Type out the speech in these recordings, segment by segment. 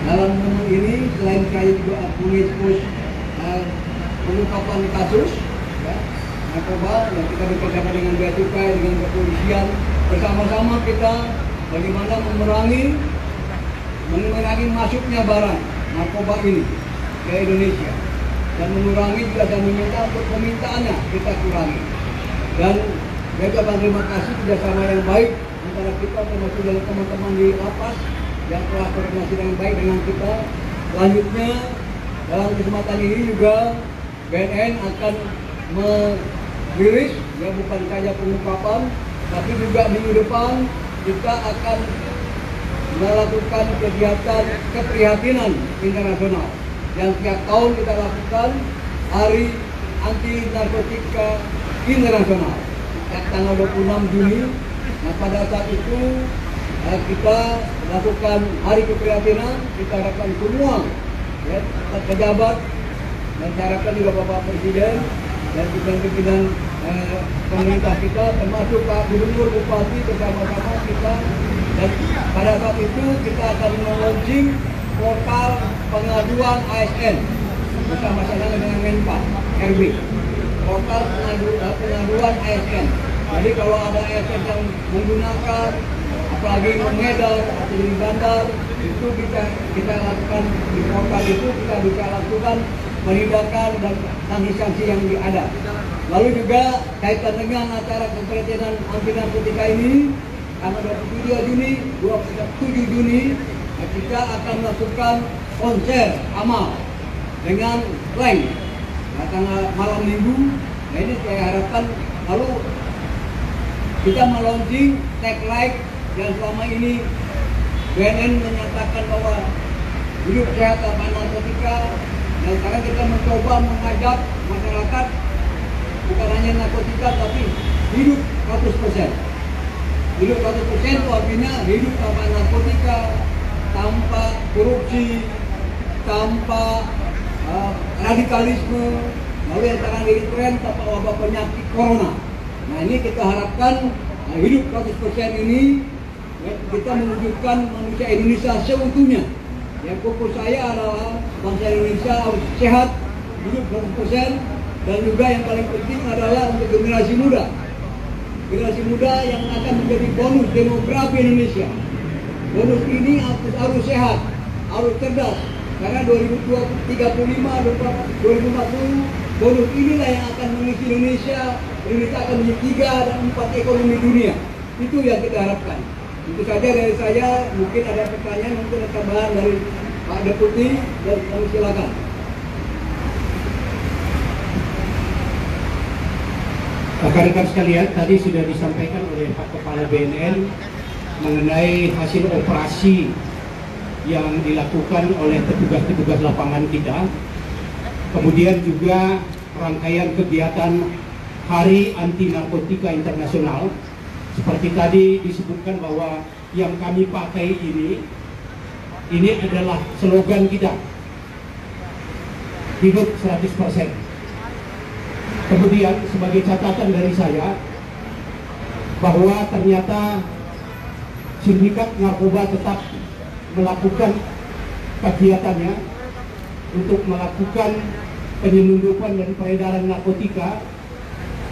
dalam momen ini selain saya juga mengekspos pengungkapan kasus ya, narkoba yang kita bekerjasama dengan Bea Cukai, dengan kepolisian, bersama-sama kita bagaimana mengurangi masuknya barang narkoba ini ke Indonesia dan mengurangi juga dan meminta untuk permintaannya kita kurangi. Dan saya berterima kasih kerjasama yang baik antara kita termasuk dengan teman-teman di lapas yang telah koordinasi dengan baik dengan kita. Selanjutnya dalam kesempatan ini juga BNN akan merilis ya bukan saja pengungkapan, tapi juga minggu depan kita akan melakukan kegiatan keprihatinan internasional yang tiap tahun kita lakukan, Hari Anti Narkotika Internasional tanggal 26 Juni. Nah, pada saat itu kita lakukan hari keprihatinan, kita harapkan semua ya, pejabat dan harapkan juga Bapak Presiden dan pimpinan pemerintah kita termasuk Pak Gubernur, Bupati bersama-sama kita. Dan pada saat itu kita akan meluncing portal pengaduan ASN bersama-sama dengan Menpan RB. Portal pengaduan ASN. Jadi kalau ada ASN yang menggunakan apalagi mengedar atau di bandar, itu kita lakukan di portal itu, kita bisa lakukan penindakan dan sanksi-sanksi yang ada. Lalu juga kaitan dengan acara keprihatinan anti narkotika ini, tanggal 27 Juni kita akan melakukan konser amal dengan lain tanggal malam minggu. Nah, ini saya harapkan lalu kita melaunching tagline yang selama ini BNN menyatakan bahwa hidup sehat tanpa narkotika, dan sekarang kita mencoba mengajak masyarakat bukan hanya narkotika tapi hidup 100%. Hidup 100% itu artinya hidup tanpa narkotika, tanpa korupsi, tanpa radikalisme, lalu yang sekarang jadi tren tanpa wabah penyakit corona. Nah, ini kita harapkan hidup 100% ini ya, kita mewujudkan manusia Indonesia seutuhnya. Ya, fokus saya adalah bangsa Indonesia harus sehat, hidup 100%, dan juga yang paling penting adalah untuk generasi muda. Generasi muda yang akan menjadi bonus demografi Indonesia. Bonus ini harus sehat, harus cerdas. Karena 2035, 2040, bonus inilah yang akan mengisi Indonesia. Indonesia akan menjadi 3 dan 4 ekonomi dunia. Itu yang kita harapkan. Itu saja dari saya. Mungkin ada pertanyaan, mungkin ada tambahan dari Pak Deputi, dan kami silakan. Rekan-rekan sekalian, tadi sudah disampaikan oleh Pak Kepala BNN mengenai hasil operasi yang dilakukan oleh petugas-petugas lapangan kita. Kemudian juga rangkaian kegiatan Hari Anti Narkotika Internasional. Seperti tadi disebutkan bahwa yang kami pakai ini adalah slogan kita, hidup 100%. Kemudian sebagai catatan dari saya bahwa ternyata sindikat narkoba tetap melakukan kegiatannya untuk melakukan penyelundupan dan peredaran narkotika,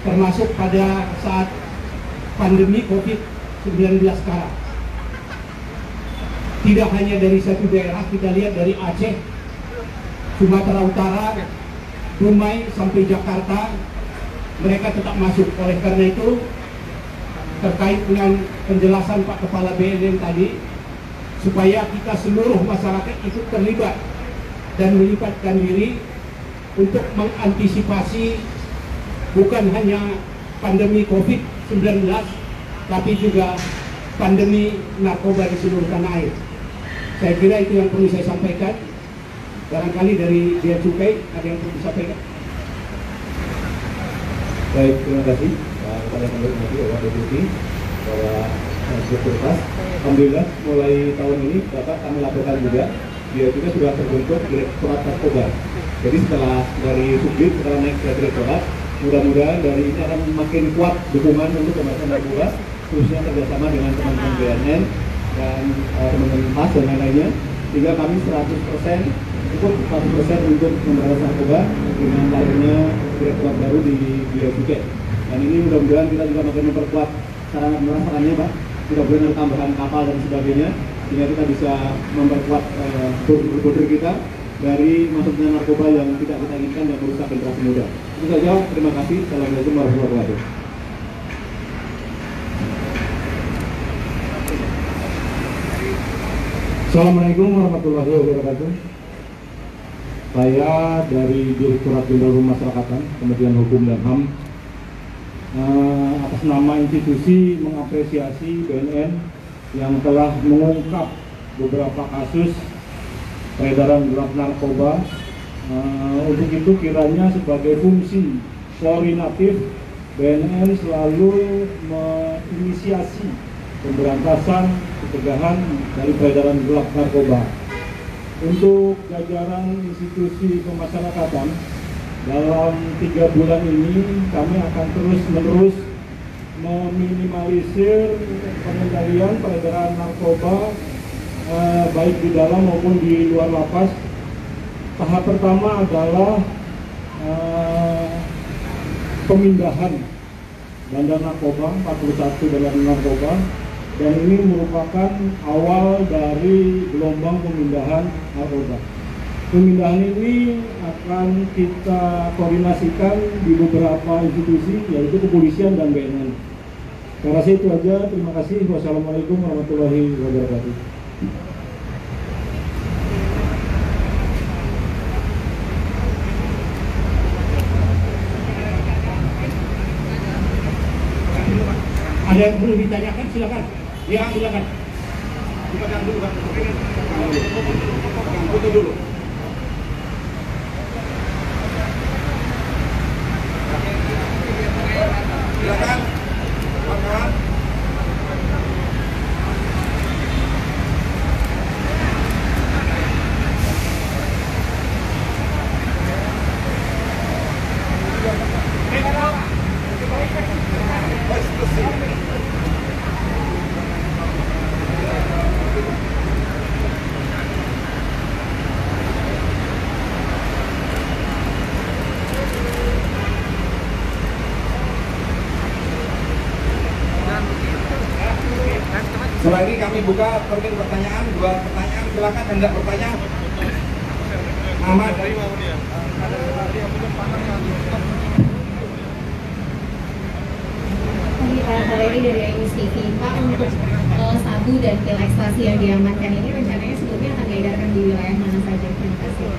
termasuk pada saat pandemi COVID-19 sekarang. Tidak hanya dari satu daerah, kita lihat dari Aceh, Sumatera Utara, Dumai sampai Jakarta, mereka tetap masuk. Oleh karena itu, terkait dengan penjelasan Pak Kepala BNN tadi, supaya kita seluruh masyarakat ikut terlibat dan melibatkan diri untuk mengantisipasi bukan hanya pandemi COVID-19, tapi juga pandemi narkoba di seluruh tanah air. Saya kira itu yang perlu saya sampaikan. Barangkali dari Bea Cukai ada yang perlu disampaikan. Baik, terima kasih kepada yang menghormati Bapak Deputi, Bapak Sekuritas. Alhamdulillah mulai tahun ini Bapak kami laporkan juga Bea Cukai sudah terbentuk Direktorat Narkoba. Jadi setelah dari Subdit setelah naik ke Direktorat, mudah-mudahan dari ini akan makin kuat dukungan untuk pemberantasan narkoba, khususnya kerjasama dengan teman-teman BNN dan teman-teman MAS dan lain-lainnya. sehingga kami 100% cukup 100% untuk memberantas narkoba dengan lahirnya direktorat baru di Bia Cukai. Dan ini mudah-mudahan kita juga makin memperkuat sarana perasaannya, Pak. Mudah-mudahan ada tambahan kapal dan sebagainya, sehingga kita bisa memperkuat border kita dari masuknya narkoba yang tidak kita inginkan dan merusak generasi muda. Itu saja, terima kasih. Assalamualaikum warahmatullahi wabarakatuh. Assalamualaikum warahmatullahi wabarakatuh. Saya dari Direktorat Jenderal Pemasyarakatan, Kementerian Hukum dan HAM, atas nama institusi mengapresiasi BNN yang telah mengungkap beberapa kasus peredaran gelap narkoba. Untuk itu kiranya sebagai fungsi koordinatif, BNN selalu menginisiasi pemberantasan pencegahan dari peredaran gelap narkoba. Untuk jajaran institusi pemasyarakatan, dalam 3 bulan ini kami akan terus-menerus meminimalisir pengendalian peredaran narkoba baik di dalam maupun di luar lapas. Tahap pertama adalah pemindahan bandar narkoba, 41 bandar narkoba, dan ini merupakan awal dari gelombang pemindahan narkoba. Pemindahan ini akan kita koordinasikan di beberapa institusi, yaitu kepolisian dan BNN. Saya rasa itu aja. Terima kasih. Wassalamualaikum warahmatullahi wabarakatuh. Ada yang perlu ditanyakan, silakan. Ya, silakan. Dipegang dulu, Bang. Foto dulu. Silakan. Kawan-kawan. Setelah ini kami buka termin pertanyaan, 2 pertanyaan, silakan yang tidak bertanya. Nama dari Pak Haleri dari Aimus TV. Pak, untuk sabu dan pil ekstasi yang diamankan ini rencananya sebelumnya akan diedarkan di wilayah mana saja? Terima kasih.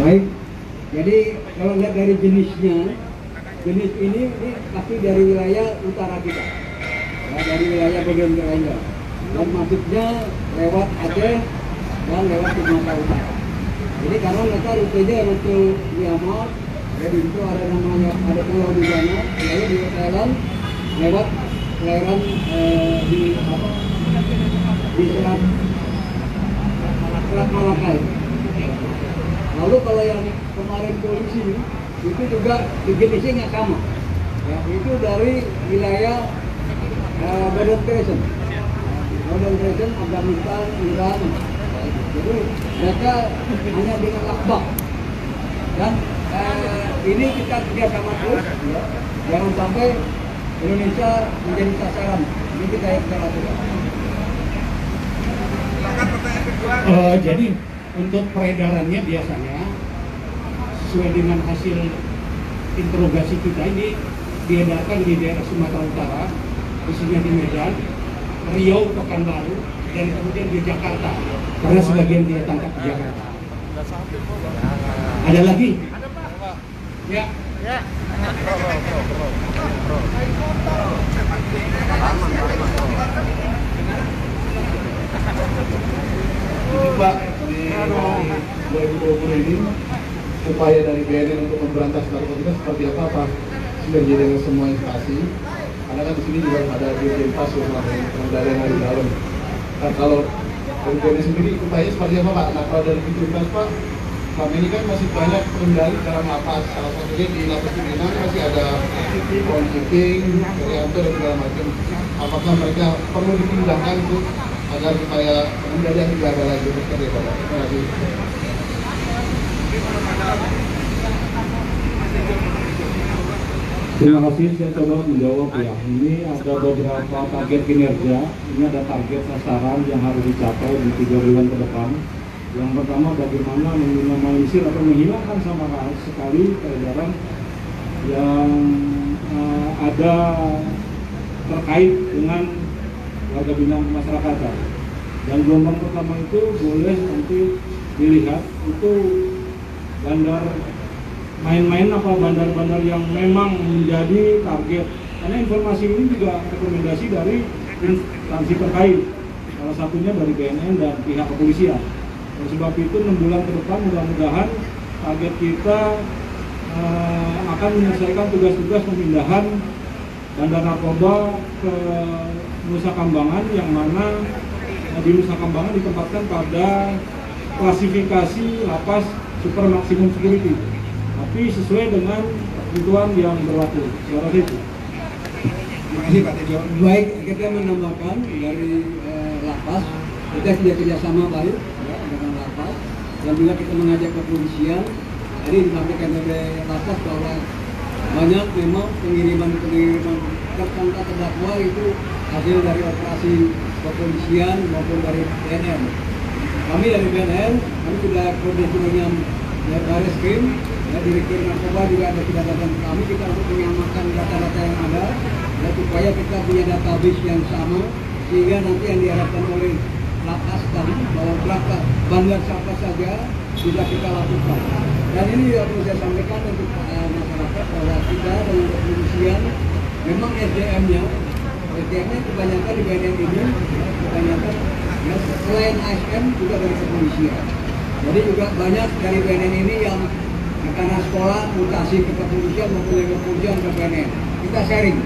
Baik, jadi kalau lihat dari jenisnya, jenis ini pasti dari wilayah utara kita, ya, dari wilayah bagian Kerajaan, dan masuknya lewat Aceh dan lewat Sumatera Utara. Jadi karena mereka rutenya rute Myanmar, jadi itu ada namanya, ada pulau di sana, lalu di Thailand lewat perairan di Selat Malaka. Lalu kalau yang kemarin polisi itu juga jenisnya nggak sama, ya, itu dari wilayah Modern Creation, Afghanistan, Iran. Jadi mereka hanya dengan lakbak, dan ini kita kerjasama terus, ya, jangan sampai Indonesia menjadi sasaran. Ini kita lakukan. silakan pertanyaan kedua. Jadi untuk peredarannya biasanya sesuai dengan hasil interogasi kita ini diedarkan di daerah Sumatera Utara, khususnya di Medan, Riau, Pekanbaru, dan kemudian di Jakarta, karena sebagian dia tangkap di Jakarta. Ada lagi? Ya. Jadi Pak, di 2020 ini upaya dari BNN untuk memberantas narkotika seperti apa Pak? Sinergi dengan semua instansi. Karena kan di sini juga ada Dirjen Pas yang pengendalian dari dalam. Nah, kalau dari BNN sendiri upaya seperti apa Pak? Nah, kalau dari Dirjen Pas Pak, selama ini kan masih banyak pengendali dalam lapas. Salah satunya di lapas Cipinang masih ada keeping, Krianto dan segala macam. apakah mereka perlu dipindahkan untuk agar supaya kejadian tidak ada lagi seperti itu. Terima kasih. Terima kasih, saya coba menjawab ya. Ini ada beberapa target kinerja, ini ada target sasaran yang harus dicapai di 3 bulan ke depan. Yang pertama, bagaimana meminimalisir atau menghilangkan sama sekali peredaran yang ada terkait dengan warga binaan kemasyarakatan. Dan gelombang pertama itu boleh nanti dilihat itu bandar main-main apa bandar-bandar yang memang menjadi target, karena informasi ini juga rekomendasi dari instansi terkait, salah satunya dari BNN dan pihak kepolisian. Oleh sebab itu 6 bulan ke depan mudah-mudahan target kita akan menyelesaikan tugas-tugas pemindahan bandar narkoba ke Nusa Kambangan, yang mana di Nusa Kambangan ditempatkan pada klasifikasi lapas super maksimum security, tapi sesuai dengan ketentuan yang berlaku. Suara itu. Terima kasih Pak Tejo. Baik, kita menambahkan dari lapas, kita sudah kerjasama baik ya, dengan lapas, dan juga kita mengajak kepolisian. Tadi disampaikan oleh lapas bahwa banyak memang pengiriman tersangka terdakwa itu hasil dari operasi kepolisian maupun dari BNN. Kami dari BNN, kami sudah koordinasi dengan Barreskrim, ya, Direktur Narkoba juga ada sudah datang ke kami, kita untuk menyamakan data-data yang ada, ya, supaya kita punya database yang sama, sehingga nanti yang diharapkan oleh lapas tadi bahwa berapa bandar siapa saja bisa kita lakukan. Dan ini juga perlu saya sampaikan untuk masyarakat bahwa kita dengan kepolisian memang SDM-nya kebanyakan di BNN ini kebanyakan ya, selain ASN juga dari kepolisian. Jadi juga banyak dari BNN ini yang karena sekolah mutasi ke kepolisian maupun dari kepolisian ke BNN. Kita sharing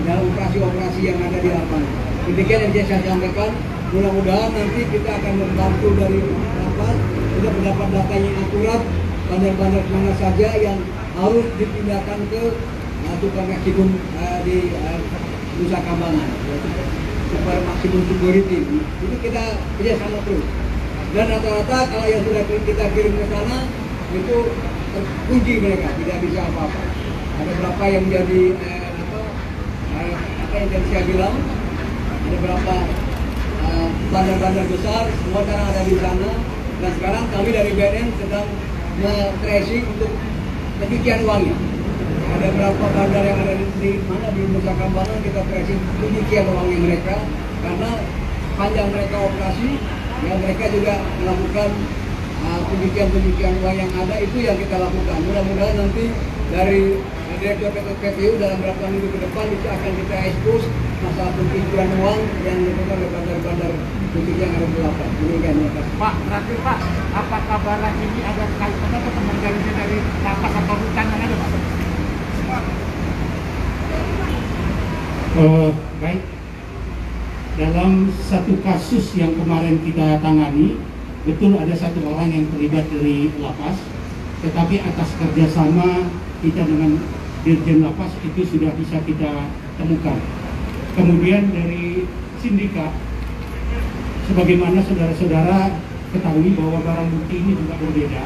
dalam operasi-operasi yang ada di lapangan. Demikian yang saya sampaikan. Mudah-mudahan nanti kita akan membantu dari lapas untuk mendapat data yang akurat, bandar-bandar mana saja yang harus dipindahkan ke super maksimum di Nusa Kambangan, super maksimum security. Itu kita kerjasama terus. Dan rata-rata kalau yang sudah kita kirim ke sana itu terkunci mereka, tidak bisa apa-apa. Ada berapa yang menjadi apa yang tadi saya bilang, ada berapa bandar-bandar besar, semua sekarang ada di sana. Dan sekarang kami dari BNN sedang tracing untuk pencucian uangnya. Ada berapa bandar yang ada di mana di Nusa Kambangan, kita tracing pencucian uangnya mereka, karena panjang mereka operasi, ya mereka juga melakukan pencucian uang yang ada, itu yang kita lakukan. Mudah-mudahan nanti dari Direktur PPU dalam beberapa minggu ke depan itu akan kita expose masalah pencucian uang yang dilakukan oleh bandar-bandar pencucian yang ada di lapas. Demikian, Pak, berarti Pak, apa kabar ini ada kaitannya atau teman-teman dari lapas atau hutan yang ada, Pak? Baik. Dalam satu kasus yang kemarin kita tangani, betul ada satu orang yang terlibat dari lapas, tetapi atas kerjasama kita dengan Dirjen Lapas itu sudah bisa kita temukan. Kemudian dari sindikat, sebagaimana saudara-saudara ketahui bahwa barang bukti ini juga berbeda,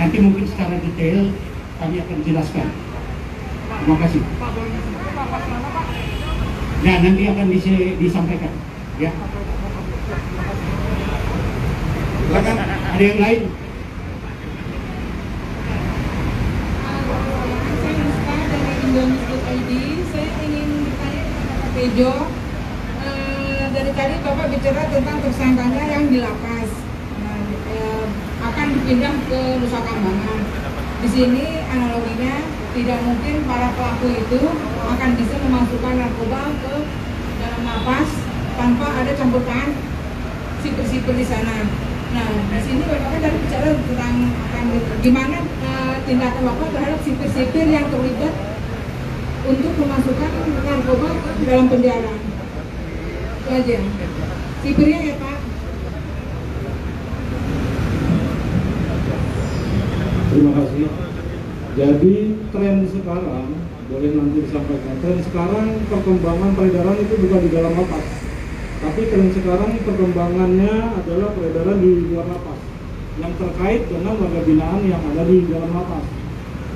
nanti mungkin secara detail kami akan jelaskan. Terima kasih. Nah, nanti akan disampaikan. Ya. Silakan. Ada yang lain? Indonesia.id, saya ingin bertanya kepada Pak Tejo. Dari tadi Bapak bicara tentang tersangkanya yang di lapas, akan dipindah ke Nusa Kambangan. Di sini analoginya tidak mungkin para pelaku itu akan bisa memasukkan narkoba ke dalam lapas tanpa ada campur tangan sipir-sipir di sana. Nah, di sini Bapak tadi bicara tentang gimana tindakan Bapak terhadap sipir-sipir yang terlibat untuk memasukkan narkoba ke dalam penjara. Itu aja. Sipirnya ya Pak. Terima kasih. Jadi tren sekarang boleh nanti disampaikan. Tren sekarang perkembangan peredaran itu bukan di dalam lapas, tapi tren sekarang perkembangannya adalah peredaran di luar lapas yang terkait dengan warga binaan yang ada di dalam lapas.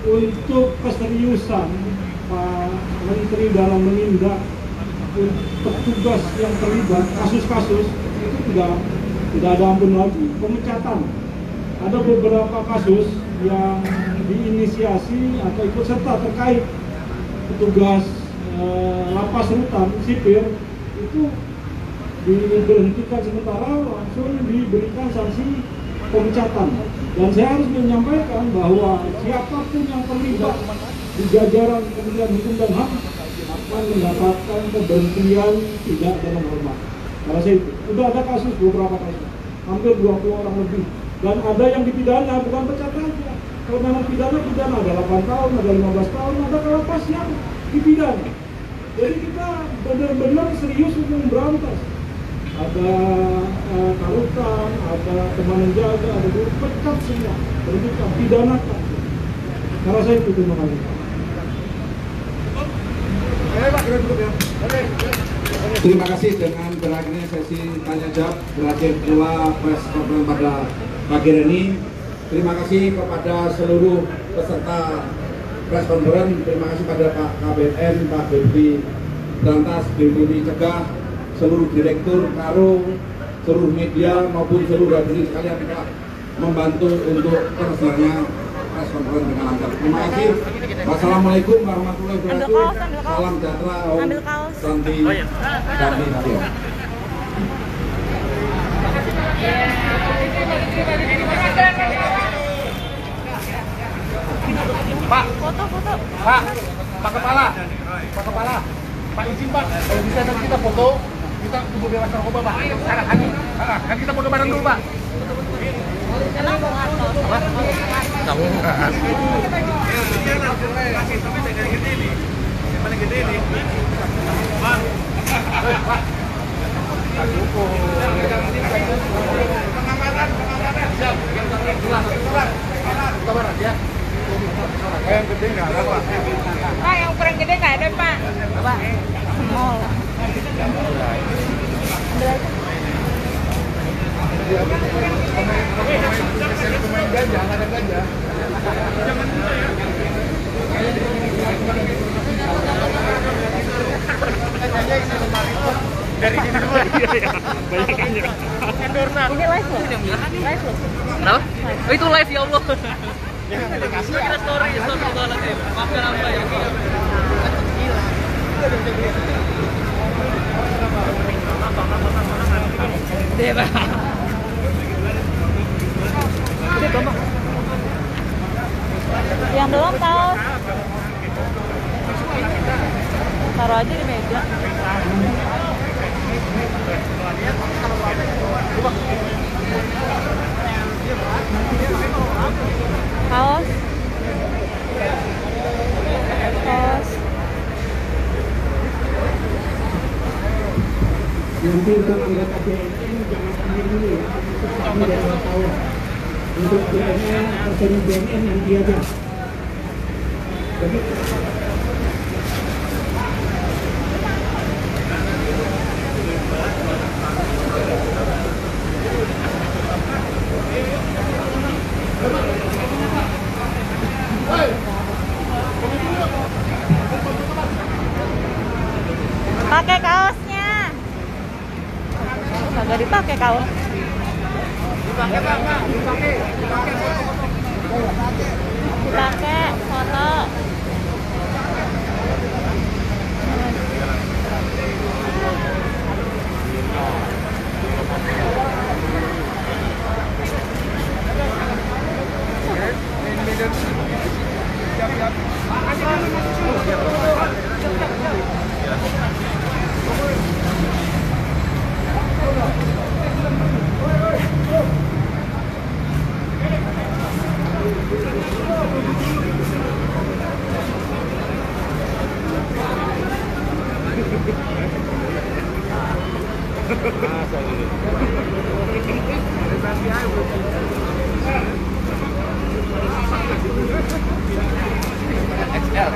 Untuk keseriusan Pak Menteri dalam menindak petugas yang terlibat kasus-kasus itu tidak ada ampun lagi. Pemecatan, ada beberapa kasus yang diinisiasi atau ikut serta terkait petugas lapas rutan sipir itu diberhentikan sementara, langsung diberikan sanksi pemecatan. Dan saya harus menyampaikan bahwa siapapun yang terlibat di jajaran Kementerian Hukum dan HAM akan mendapatkan keberhentian tidak dengan hormat. Karena saya itu sudah ada kasus, beberapa kasus, hampir 20 orang lebih, dan ada yang dipidana, bukan pecat aja. Kalau memang pidana ada 8 tahun, ada 15 tahun, ada kalapas yang dipidana. Jadi kita benar-benar serius untuk memberantas. Ada karutan, ada teman jaga, ada guru, pecat semua, berhentikan, pidanakan. Karena saya itu terima kasih. Terima kasih, dengan berakhirnya sesi tanya jawab, berakhir pula press conference pada pagi ini. Terima kasih kepada seluruh peserta press conference. Terima kasih pada Pak KBN, Pak Deputi Berantas, Deputi Cegah, seluruh direktur Karo, seluruh media maupun seluruh hadirin sekalian telah membantu untuk terselesainya press conference dengan lancar. Terima kasih. Wassalamualaikum warahmatullahi wabarakatuh. Salam sejahtera, Om Santi Santi Hadiah. Pak, foto. Pak Kepala, Pak izin Pak, kalau bisa nanti kita foto, kita tunggu bebas narkoba Pak. Sekarang kan kita foto bareng dulu Pak. Kamu yang gede nggak ada Pak? Pak, yang ukuran gede nggak ada Pak? Pak, small. Pemain gajah, nggak ada gajah. Dari ini semua. Iya. Banyak aja. Endorsan. Ini live loh. Live loh. Kenapa? Oh itu live, ya Allah. Kasih Kira story itu nanti. Maafkan apa ya? Deh, Pak. Yang belum tahu taruh aja di meja. Kaos. Nanti untuk anggota BNN jangan ambil dulu ya, kami dari wartawan. Untuk BNN, personil BNN nanti aja. Jadi, pakai kaosnya. Kagak dipakai kaos. Dipakai foto. XL.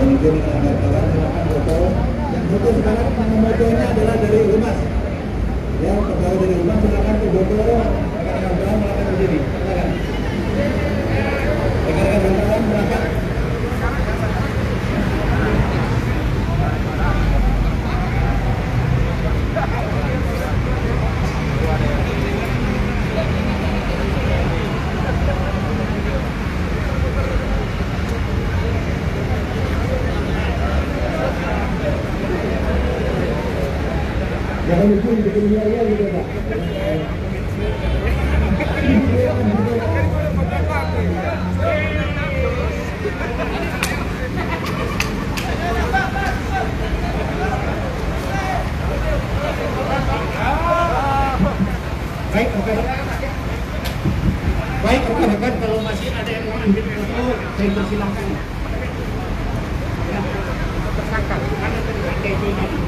Mungkin kawan-kawan silakan foto. Yang foto sekarang motonya adalah dari Humas. Ya, pegawai dari Humas silakan ke foto. Rekan-rekan melakukan berdiri. Silakan. Rekan-rekan berangkat. Jangan lupa bikin ya gitu Pak. Baik, rekan-rekan, kalau masih ada yang mau ambil foto, saya persilahkan. Ya, tersangka, karena tadi